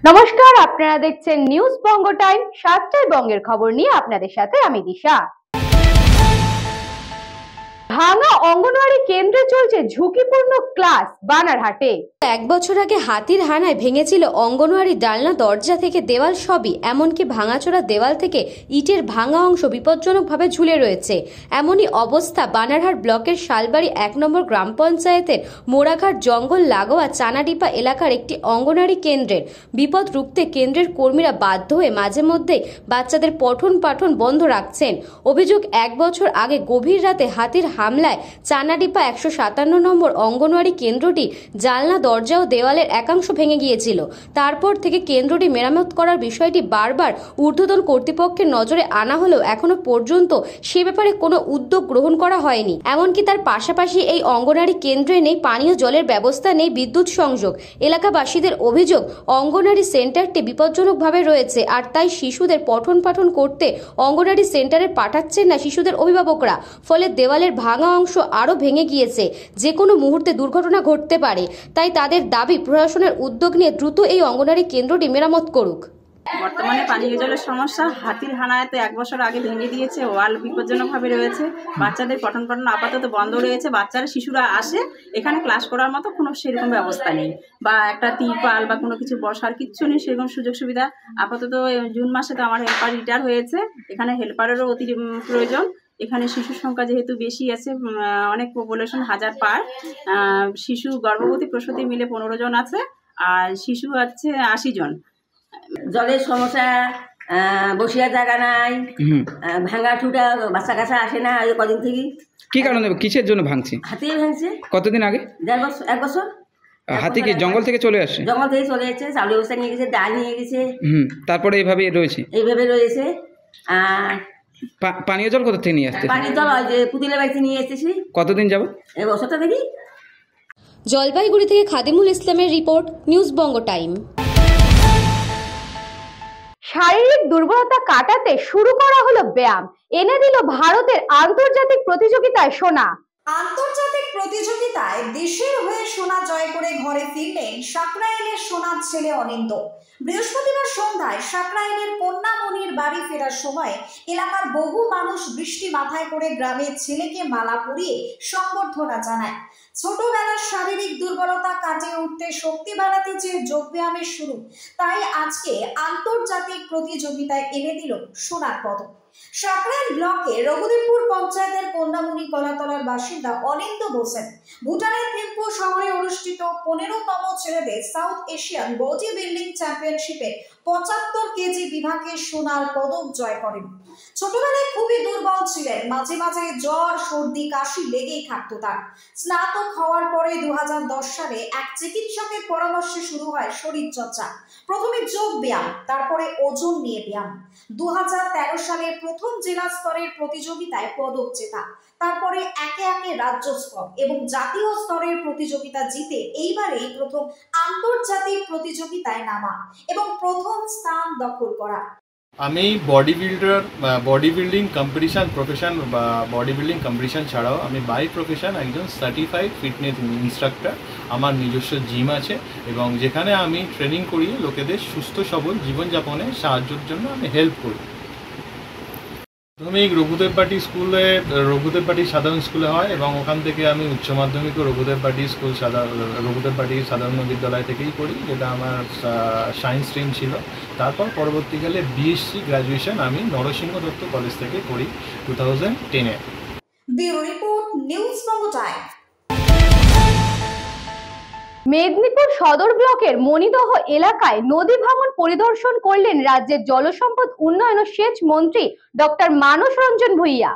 নমস্কার, আপনারা দেখছেন নিউজ বঙ্গ টাইম। 7টায় বঙ্গের খবর নিয়ে আপনাদের সাথে আমি দিশা। ভাঙা অঙ্গনওয়াড়ি কেন্দ্রে চলছে ঝুঁকিপূর্ণ ক্লাস বানারহাটে। 1 বছর আগে হাতির হানায় ভেঙেছিল অঙ্গনওয়াড়ি ডালনা, দরজা থেকে দেওয়াল সবই, এমনকি ভাঙাচোরা দেওয়াল থেকে ইটের ভাঙা অংশ বিপজ্জনকভাবে ঝুলে রয়েছে। এমনই অবস্থা বানারহাট ব্লকের শালবাড়ি 1 নম্বর গ্রাম পঞ্চায়েতের মোড়াঘাট জঙ্গল লাগোয়া চানাডিপা এলাকার একটি অঙ্গনওয়াড়ি কেন্দ্রের। বিপদ রুখতে কেন্দ্রের কর্মীরা বাধ্য হয়ে মাঝে মধ্যে বাচ্চাদের পঠন পাঠন বন্ধ রাখছেন। অভিযোগ, 1 বছর আগে গভীর রাতে হাতির হামলায় চানাডিপা 157 নম্বর অঙ্গনওয়াড়ি কেন্দ্রটি জানলা, দরজা ও দেওয়ালের একাংশ ভেঙে গিয়েছিল। তারপর থেকে কেন্দ্রটি মেরামত করার বিষয়টি বারবার ঊর্ধ্বতন কর্তৃপক্ষের নজরে আনা হলেও এখনো পর্যন্ত সে ব্যাপারে কোনো উদ্যোগ গ্রহণ করা হয়নি। এমনকি তার পাশাপাশি এই অঙ্গনওয়াড়ি কেন্দ্রে নেই পানীয় জলের ব্যবস্থা, নেই বিদ্যুৎ সংযোগ। এলাকাবাসীদের অভিযোগ, অঙ্গনওয়াড়ি সেন্টারটি বিপজ্জনকভাবে রয়েছে, আর তাই শিশুদের পঠন পাঠন করতে অঙ্গনওয়াড়ি সেন্টারে পাঠাচ্ছেন না শিশুদের অভিভাবকরা। ফলে দেওয়ালের ভাঙা অংশ আরও ভেঙে গিয়েছে, যে কোনো মুহূর্তে দুর্ঘটনা ঘটতে পারে। তাই তাদের দাবি, প্রশাসনের উদ্যোগ নিয়ে দ্রুত এই অঙ্গনওয়াড়ি কেন্দ্রটি মেরামত করুক। বর্তমানে পানীয় জলের সমস্যা, হাতির হানায় তো 1 বছর আগে ভেঙে দিয়েছে, ওয়াল বিপজ্জনকভাবে রয়েছে, বাচ্চাদের পঠন পাঠন আপাতত বন্ধ রয়েছে। বাচ্চারা শিশুরা আসে, এখানে ক্লাস করার মতো কোনো সেরকম ব্যবস্থা নেই, বা একটা তিরপাল বা কোনো কিছু বসার কিচ্ছু নেই সেরকম সুযোগ সুবিধা। আপাতত জুন মাসে তো আমার হেল্পার রিটায়ার হয়েছে, এখানে হেল্পারেরও অতি প্রয়োজন। এখানে শিশুর সংখ্যা যেহেতু বেশি আছে, অনেক পপুলেশন 1000 পার, শিশু গর্ভবতী প্রসূতি মিলে 15 জন আছে, আর শিশু আছে 80 জন। জলের সমস্যা, বসিয়া জায়গা নাই, ভাঙা ঠুটা, বাচ্চা কাছা আসে না কদিন থেকে। কি কারণে, কিসের জন্য ভাঙছে? হাতি ভাঙছে। কতদিন আগে? 1 বছর। হাতি কি জঙ্গল থেকে চলে আসে? জঙ্গল থেকে চলে এসেছে, চাউলের বস্তা নিয়ে গেছে, ডাল নিয়ে গেছে। তারপরে এইভাবে রয়েছে। আর পানীয় জল কোথা থেকে নিয়ে আসছে? পানীয় জল ওই যে পুতিলের বাড়িতে নিয়ে এসেছি। কতদিন যাব? এই বছরটা দেখি। জলপাইগুড়ি থেকে খাদিমুল ইসলামের রিপোর্ট, নিউজ বঙ্গ টাইম। শারীরিক দুর্বলতা কাটাতে শুরু করা হলো ব্যায়াম, এনে দিল ভারতের আন্তর্জাতিক প্রতিযোগিতায় সোনা। আন্তর্জাতিক প্রতিযোগিতায় দেশের হয়ে সোনা জয় করে ঘরে ফিরলেন সাকরাইলের সোনার ছেলে অনিন্দ। বৃহস্পতিবার সন্ধ্যায় সাকরাইলের কন্যামণির বাড়ি ফেরার সময় এলাকার বহু মানুষ বৃষ্টি মাথায় করে গ্রামের ছেলেকে মালা পরিয়ে সংবর্ধনা জানায়। ছোটবেলার শারীরিক দুর্বলতা কাটিয়ে উঠতে শক্তি বাড়াতে যে যোগব্যায়ামের শুরু, তাই আজকে আন্তর্জাতিক প্রতিযোগিতায় এনে দিল সোনার পদক। সাকরাইল ব্লকে রঘুদেবপুর পঞ্চায়েতের কন্যামণি কলাতলার বাসিন্দা অনিন্দ হোসেন ভুটানের থিম্পু শহরে অনুষ্ঠিত 15তম ছেলেদের সাউথ এশিয়ান বডি বিল্ডিং চ্যাম্পিয়নশিপে 75 কেজি বিভাগে সোনার পদক জয় করেন। ছোটবেলায় খুবই দুর্বল ছিলেন, মাঝে মাঝে জ্বর, সর্দি, কাশি লেগেই থাকতো তার। স্নাতক হওয়ার পরে 2010 সালে এক চিকিৎসকের পরামর্শে শুরু হয় শরীর চর্চা। প্রথমে যোগ ব্যায়াম, তারপরে ওজন নিয়ে ব্যায়াম। 2013 সালে প্রথম জেলা স্তরের প্রতিযোগিতায় পদক জেতা, তারপরে একে একে রাজ্য স্তর এবং জাতীয় স্তরের প্রতিযোগিতা জিতে এইবারেই প্রথম আন্তর্জাতিক প্রতিযোগিতায় নামা এবং প্রথম স্থান দখল করা। আমি বডি বিল্ডিং কম্পিটিশন প্রফেশন বা বডি বিল্ডিং কম্পিটিশন ছাড়াও আমি বাই প্রফেশন একজন সার্টিফাইড ফিটনেস ইনস্ট্রাক্টর। আমার নিজস্ব জিম আছে এবং যেখানে আমি ট্রেনিং করি লোকেদের সুস্থ সবল জীবনযাপনে সাহায্যের জন্য আমি হেল্প করি। প্রাথমিক রঘুদেববাটি সাধারণ স্কুলে হয় এবং ওখান থেকে আমি উচ্চ মাধ্যমিকও রঘুদেববাটি সাধারণ বিদ্যালয় থেকেই করি, যেটা আমার সায়েন্স স্ট্রিম ছিল। তারপর পরবর্তীকালে বিএসসি গ্র্যাজুয়েশন আমি নরসিংহ দত্ত কলেজ থেকে করি 2010-এ। ব্যুরো রিপোর্ট, নিউজ বঙ্গ টাইম। মেদিনীপুর সদর ব্লকের মণিদহ এলাকায় নদী ভাঙন পরিদর্শন করলেন রাজ্যের জলসম্পদ উন্নয়ন ও সেচ মন্ত্রী ডক্টর মানস রঞ্জন ভূঁইয়া।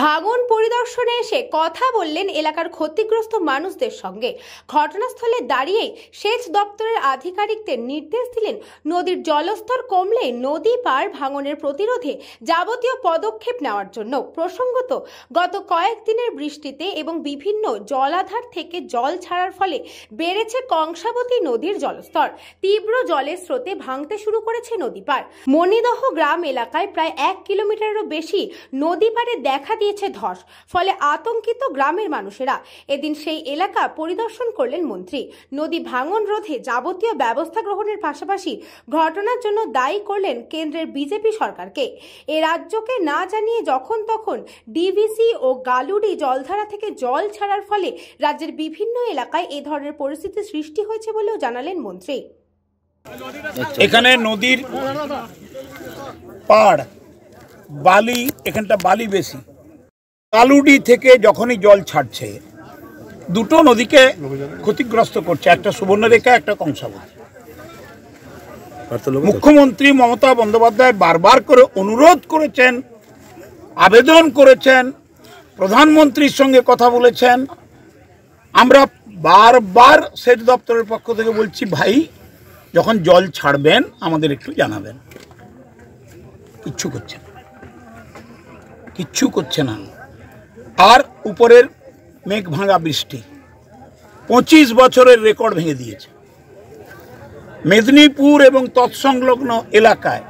ভাঙন পরিদর্শনে এসে কথা বললেন এলাকার ক্ষতিগ্রস্ত মানুষদের সঙ্গে। ঘটনাস্থলে দাঁড়িয়েই সেচ দপ্তরের আধিকারিকদের নির্দেশ দিলেন নদীর জলস্তর কমলে নদী পার ভাঙনের প্রতিরোধে যাবতীয় পদক্ষেপ নেওয়ার জন্য। প্রসঙ্গত, গত কয়েকদিনের বৃষ্টিতে এবং বিভিন্ন জলাধার থেকে জল ছাড়ার ফলে বেড়েছে কংসাবতী নদীর জলস্তর। তীব্র জলের স্রোতে ভাঙতে শুরু করেছে নদী পার। মণিদহ গ্রাম এলাকায় প্রায় 1 কিলোমিটারেরও বেশি নদী পারে দেখা দেখা দিয়েছে ধস, ফলে আতঙ্কিত গ্রামের মানুষেরা। এদিন সেই এলাকা পরিদর্শন করলেন মন্ত্রী। নদী ভাঙন রোধে যাবতীয় ব্যবস্থা গ্রহণের পাশাপাশি ঘটনার জন্য দায়ী করলেন কেন্দ্রের বিজেপি সরকারকে। এ রাজ্যকে না জানিয়ে যখন তখন ডিভিসি ও গালুড়ি জলধারা থেকে জল ছাড়ার ফলে রাজ্যের বিভিন্ন এলাকায় এ ধরনের পরিস্থিতি সৃষ্টি হয়েছে বলেও জানালেন মন্ত্রী। এখানে নদীর পাড় বালি, এখানটা বালি বেশি। গালুড়ি থেকে যখনই জল ছাড়ছে দুটো নদীকে ক্ষতিগ্রস্ত করছে, একটা সুবর্ণরেখা, একটা কংসাবতী। মুখ্যমন্ত্রী মমতা বন্দ্যোপাধ্যায় বারবার করে অনুরোধ করেছেন, আবেদন করেছেন, প্রধানমন্ত্রীর সঙ্গে কথা বলেছেন। আমরা বারবার সেচ দপ্তরের পক্ষ থেকে বলছি, ভাই যখন জল ছাড়বেন আমাদের একটু জানাবেন। কিচ্ছু করছে না। আর উপরের মেঘ ভাঙা বৃষ্টি 25 বছরের রেকর্ড ভেঙে দিয়েছে। মেদিনীপুর এবং তৎসংলগ্ন এলাকায়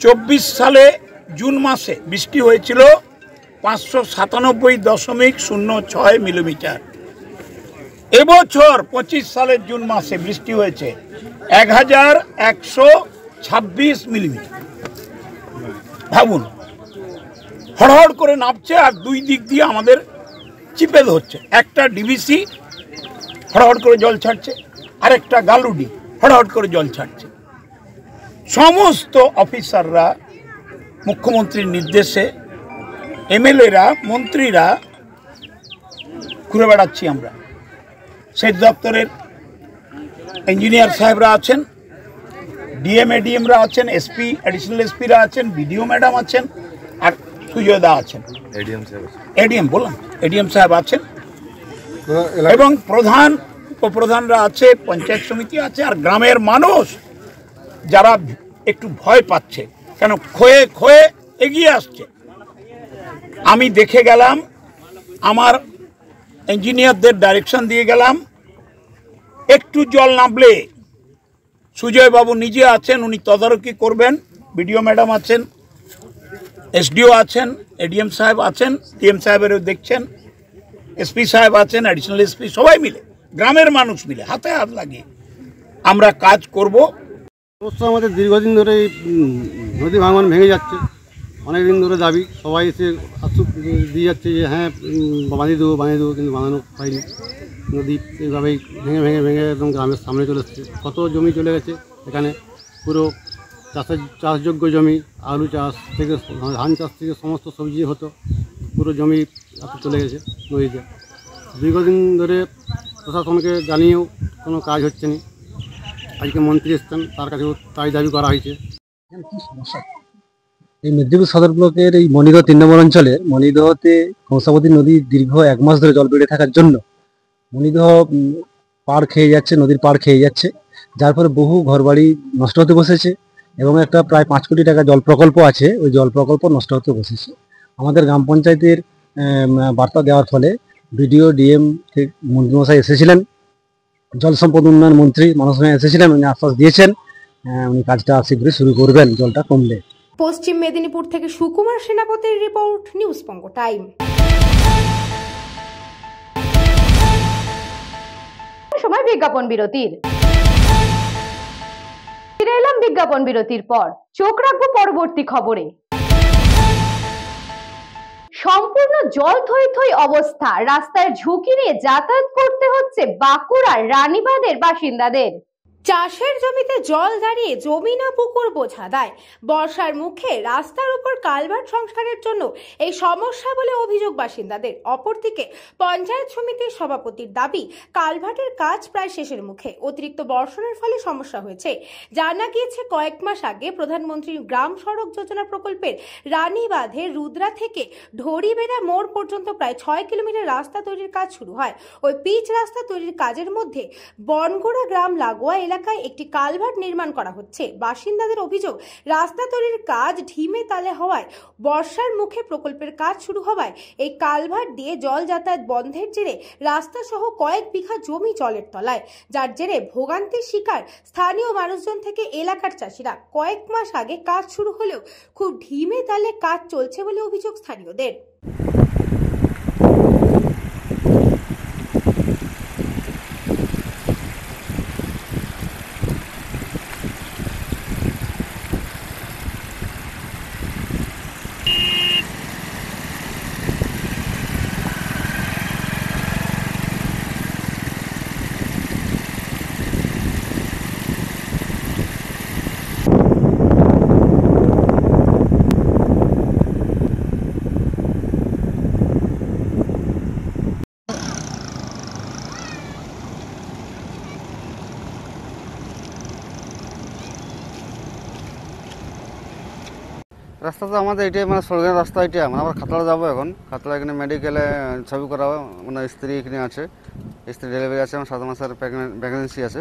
24 সালে জুন মাসে বৃষ্টি হয়েছিল 597.06 মিলিমিটার। এবছর 25 সালের জুন মাসে বৃষ্টি হয়েছে 1126 মিলিমিটার। ভাবুন, হড়হড় করে নামছে আর দুই দিক দিয়ে আমাদের চিপে ধরছে। একটা ডিভিসি হড়হড় করে জল ছাড়ছে, আরেকটা গালুডি হড়হড় করে জল ছাড়ছে। সমস্ত অফিসাররা মুখ্যমন্ত্রীর নির্দেশে, এমএলএরা, মন্ত্রীরা ঘুরে বেড়াচ্ছি আমরা। সেচ দপ্তরের ইঞ্জিনিয়ার সাহেবরা আছেন, ডিএম এডিএমরা আছেন, এসপি, অ্যাডিশনাল এসপিরা আছেন, বিডিও ম্যাডাম আছেন, আর সুজয়দা আছেন, এডিএম সাহেব আছেন, এবং প্রধান উপপ্রধানরা আছে, পঞ্চায়েত সমিতি আছে, আর গ্রামের মানুষ যারা একটু ভয় পাচ্ছে, কেন ক্ষয়ে ক্ষয়ে এগিয়ে আসছে। আমি দেখে গেলাম, আমার ইঞ্জিনিয়ারদের ডাইরেকশন দিয়ে গেলাম, একটু জল নামলে সুজয় বাবু নিজে আছেন, উনি তদারকি করবেন। বিডিও ম্যাডাম আছেন, এসডিও আছেন, এডিএম সাহেব আছেন, ডিএম সাহেবেরও দেখছেন, এসপি সাহেব আছেন, অ্যাডিশনাল এসপি, সবাই মিলে, গ্রামের মানুষ মিলে হাতে হাত লাগিয়ে আমরা কাজ করব। অবশ্য আমাদের দীর্ঘদিন ধরে নদী ভাঙন ভেঙে যাচ্ছে, অনেক দিন ধরে দাবি, সবাই এসে আশ্বাস দিয়ে যাচ্ছে যে হ্যাঁ বাঁধিয়ে দেবো, কিন্তু বাঁধানো হয়নি। নদী এইভাবেই ভেঙে ভেঙে ভেঙে একদম গ্রামের সামনে চলে এসছে। কত জমি চলে গেছে এখানে, পুরো চাষযোগ্য জমি, আলু চাষ থেকে ধান চাষ থেকে সমস্ত সবজি হতো, পুরো জমি চলে গেছে নদীতে। দীর্ঘদিন ধরে প্রশাসনকে জানিয়েও কোনো কাজ হচ্ছে না। আজকে মন্ত্রী এসছেন, তার কাছেও তাই দাবি করা হয়েছে। এই মেদিনীপুর সদর ব্লকের এই মণিদহ 3 নম্বর অঞ্চলের মণিদহতে কংসাবতী নদী দীর্ঘ 1 মাস ধরে জল বেড়ে থাকার জন্য মণিদহ পাড় খেয়ে যাচ্ছে, নদীর পাড় খেয়ে যাচ্ছে, যার ফলে বহু ঘরবাড়ি নষ্ট হতে বসেছে এবং একটা প্রায় 5 কোটি টাকা জল প্রকল্প আছে, ওই জল প্রকল্প নষ্ট হতে বসেছে। আমাদের গ্রাম পঞ্চায়েতের বার্তা দেওয়ার ফলে বিডিও, ডিএম থেকে মন্ত্রীমশাই এসেছিলেন, জল সম্পদ উন্নয়ন মন্ত্রী মানস ভাই এসেছিলেন, উনি আশ্বাস দিয়েছেন উনি কাজটা শীঘ্রই শুরু করবেন জলটা কমলে। পশ্চিম মেদিনীপুর থেকে সুকুমার সেনাপতির রিপোর্ট, নিউজ বঙ্গ টাইম। সময় বিজ্ঞাপন বিরতির। ফিরে এলাম বিজ্ঞাপন বিরতির পর। চোখ রাখবো পরবর্তী খবরে। সম্পূর্ণ জল থই থই অবস্থা, রাস্তায় ঝুঁকি নিয়ে যাতায়াত করতে হচ্ছে বাঁকুড়ার রানীবাঁধের বাসিন্দাদের। চাষের জমিতে জল দাঁড়িয়ে জমি না পুকুর বোঝা দেয়। বর্ষার মুখে রাস্তার উপর কালভার্ট সংস্কারের জন্য এই সমস্যা বলে অভিযোগ বাসিন্দাদের। অপরদিকে পঞ্চায়েত সমিতির সভাপতির দাবি, কালভার্টের কাজ প্রায় শেষের মুখে, অতিরিক্ত বর্ষণের ফলে সমস্যা হয়েছে। জানা গিয়েছে কয়েক মাস আগে প্রধানমন্ত্রী গ্রাম সড়ক যোজনা প্রকল্পের রানীবাঁধের রুদ্রা থেকে ঢড়িবেড়া মোড় পর্যন্ত প্রায় 6 কিলোমিটার রাস্তা তৈরির কাজ শুরু হয়। ওই পিচ রাস্তা তৈরির কাজের মধ্যে বনগোড়া গ্রাম লাগোয়া এলাকায় একটি কালভার্ট নির্মাণ করা হচ্ছে। বাসিন্দাদের অভিযোগ, রাস্তা তৈরির কাজ ঢিমে তালে হওয়ায় বর্ষার মুখে প্রকল্পের কাজ শুরু হওয়ায় এই কালভার্ট দিয়ে জল যাতায়াত বন্ধের জেরে রাস্তা সহ কয়েক বিঘা জমি জলের তলায়, যার জেরে ভোগান্তির শিকার স্থানীয় মানুষজন থেকে এলাকার চাষিরা। কয়েক মাস আগে কাজ শুরু হলেও খুব ঢিমে তালে কাজ চলছে বলে অভিযোগ স্থানীয়দের। রাস্তা তো আমাদের এটাই, মানে সরকারি রাস্তা এটাই। আমরা আবার খাতড়া যাবো এখন, খাতড়া এখানে মেডিকেলে ছবি করাবো, মানে স্ত্রী এখানে আছে, স্ত্রী ডেলিভারি আছে, আমার 7 মাসের প্রেগনেন্সি আছে,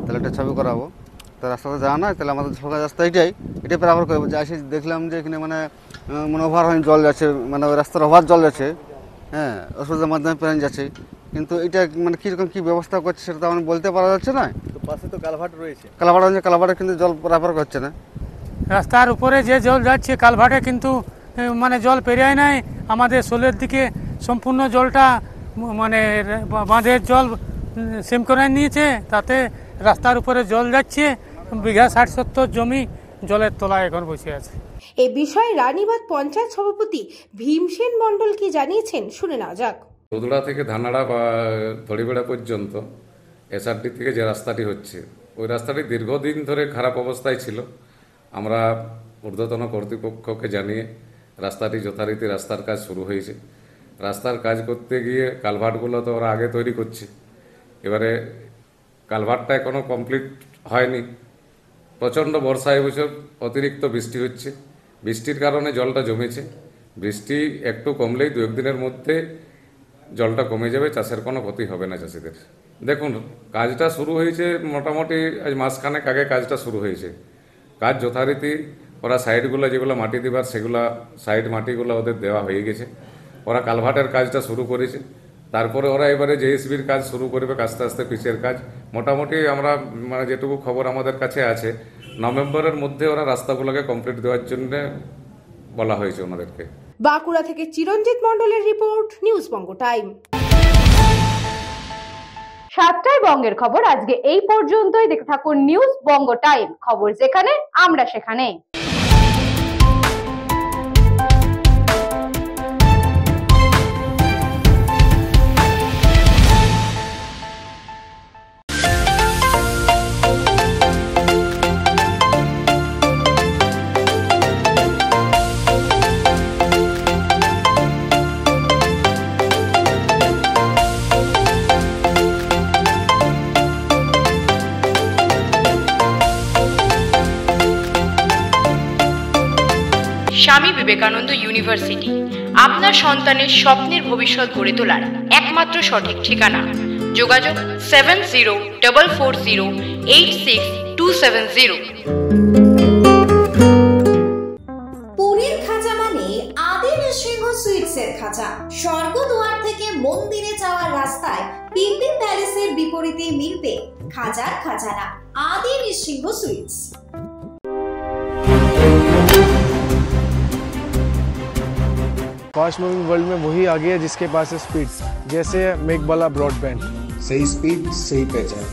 তাহলে একটা ছবি করাবো। তো রাস্তাতে যাওয়া নয়, তাহলে আমাদের সরকারি রাস্তা এটাই প্রেফার করবো। যে এসে দেখলাম যে এখানে মানে ওভার হয়ে জল যাচ্ছে, মানে ওই রাস্তার ওভার জল যাচ্ছে, হ্যাঁ, ওষুধের মাধ্যমে প্যারেন্ট যাচ্ছে, কিন্তু এটা মানে কীরকম কী ব্যবস্থা করছে সেটা তো আমি বলতে পারা যাচ্ছে না। পাশে তো কালভার্ট রয়েছে, কালভার্টে কিন্তু জল প্রেফার করছে না। রাস্তার উপরে যে জল যাচ্ছে কালভার্টে কিন্তু মানে জল পেরিয়ে নাই, আমাদের সোলের দিকে সম্পূর্ণ জলটা মানে বাঁধের জল সেম করে নিয়েছে, তাতে রাস্তার উপরে জল যাচ্ছে, বিঘা 60-70 জমি জলের তলায় এখন বসে আছে। এ বিষয়ে রানীবাঁধ পঞ্চায়েত সভাপতি ভীমসেন মণ্ডল কি জানিয়েছেন শুনে নেওয়া যাক। রোদুড়া থেকে ধানাড়া বা ধড়িবেড়া পর্যন্ত এসআরটি থেকে যে রাস্তাটি হচ্ছে, ওই রাস্তাটি দীর্ঘদিন ধরে খারাপ অবস্থায় ছিল। আমরা ঊর্ধ্বতন কর্তৃপক্ষকে জানিয়ে রাস্তাটি যথারীতি রাস্তার কাজ শুরু হয়েছে। রাস্তার কাজ করতে গিয়ে কালভার্টগুলো তো ওরা আগে তৈরি করছে, এবারে কালভার্টটা এখনও কমপ্লিট হয়নি। প্রচণ্ড বর্ষা এবছর, অতিরিক্ত বৃষ্টি হচ্ছে, বৃষ্টির কারণে জলটা জমেছে। বৃষ্টি একটু কমলেই 2-1 দিনের মধ্যে জলটা কমে যাবে, চাষের কোনো ক্ষতি হবে না চাষিদের। দেখুন, কাজটা শুরু হয়েছে মোটামুটি আজ মাসখানেক আগে কাজটা শুরু হয়েছে। কাজ যথারীতি ওরা সাইডগুলো যেগুলো মাটি দেবার সেগুলো সাইড মাটিগুলো ওদের দেওয়া হয়ে গেছে। ওরা কালভার্টের কাজটা শুরু করেছে, তারপরে ওরা এবারে জেএসবির কাজ শুরু করবে, আস্তে আস্তে পিচের কাজ। মোটামুটি আমরা মানে যেটুকু খবর আমাদের কাছে আছে, নভেম্বরের মধ্যে ওরা রাস্তাগুলোকে কমপ্লিট দেওয়ার জন্য বলা হয়েছে ওনাদেরকে। বাঁকুড়া থেকে চিরঞ্জিত মণ্ডলের রিপোর্ট, নিউজ বঙ্গ টাইম। 7টায় বঙ্গের খবর আজকে এই পর্যন্তই। দেখতে থাকুন নিউজ বঙ্গ টাইম, খবর যেখানে আমরা সেখানে। স্বামী বিবেকানন্দ ইউনিভার্সিটি আপনার সন্তানের স্বপ্নের ভবিষ্যৎ গড়ে তোলার একমাত্র সঠিক ঠিকানা। যোগাযোগ 7044086270। পুরীর খাঁচা মানে আদি নৃসিংহ সুইটসের খাঁচা। স্বর্গদুয়ার থেকে মন্দিরে যাওয়ার রাস্তায় পিলপিল প্যালেসের বিপরীতে মিলবে খাজার খাজানা Adi Nrisingha sweets. Fast moving world में वही आगे है जिसके पास है स्पीड, जैसे मेघबाला ब्रॉडबैंड। सही स्पीड सही पहचान।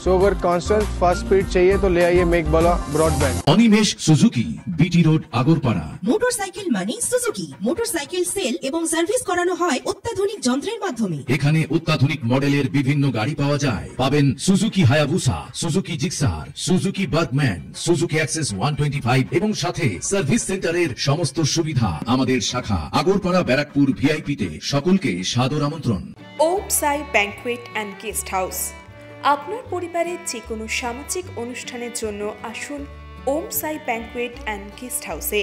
सो अगर कांस्टेंट फास्ट स्पीड चाहिए तो ले आइए Meghbala broadband. Animesh Suzuki, BT road, Agarpara. Motorcycle মানে সুজুকি। মোটরসাইকেল সেল এবং সার্ভিস করানো হয় অত্যাধুনিক যন্ত্রের মাধ্যমে। এখানে অত্যাধুনিক মডেলের বিভিন্ন গাড়ি পাওয়া যায়। পাবেন Suzuki Hayabusa, Suzuki Gixxer, Suzuki Bergman, Suzuki access 125 এবং সাথে সার্ভিস সেন্টারের সমস্ত সুবিধা। আমাদের শাখা আগরপাড়া ব্যারাকপুর ভিআইপিতে। সকলকে সাদর আমন্ত্রণ। ওম সাই ব্যাংকুয়েট অ্যান্ড গেস্ট হাউস। আপনার পরিবারের যে কোনো সামাজিক অনুষ্ঠানের জন্য আসুন ওম সাই ব্যাংকুয়েট অ্যান্ড গেস্ট হাউসে।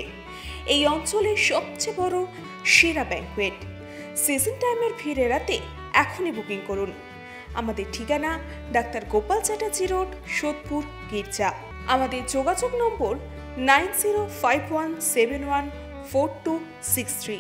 এই অঞ্চলের সবচেয়ে বড় সেরা ব্যাংকুয়েট। সিজন টাইমের ভিড় এড়াতে এখনই বুকিং করুন। আমাদের ঠিকানা ডাক্তার গোপাল চ্যাটার্জি রোড, সোদপুর, গির্জা। আমাদের যোগাযোগ নম্বর 9051714263।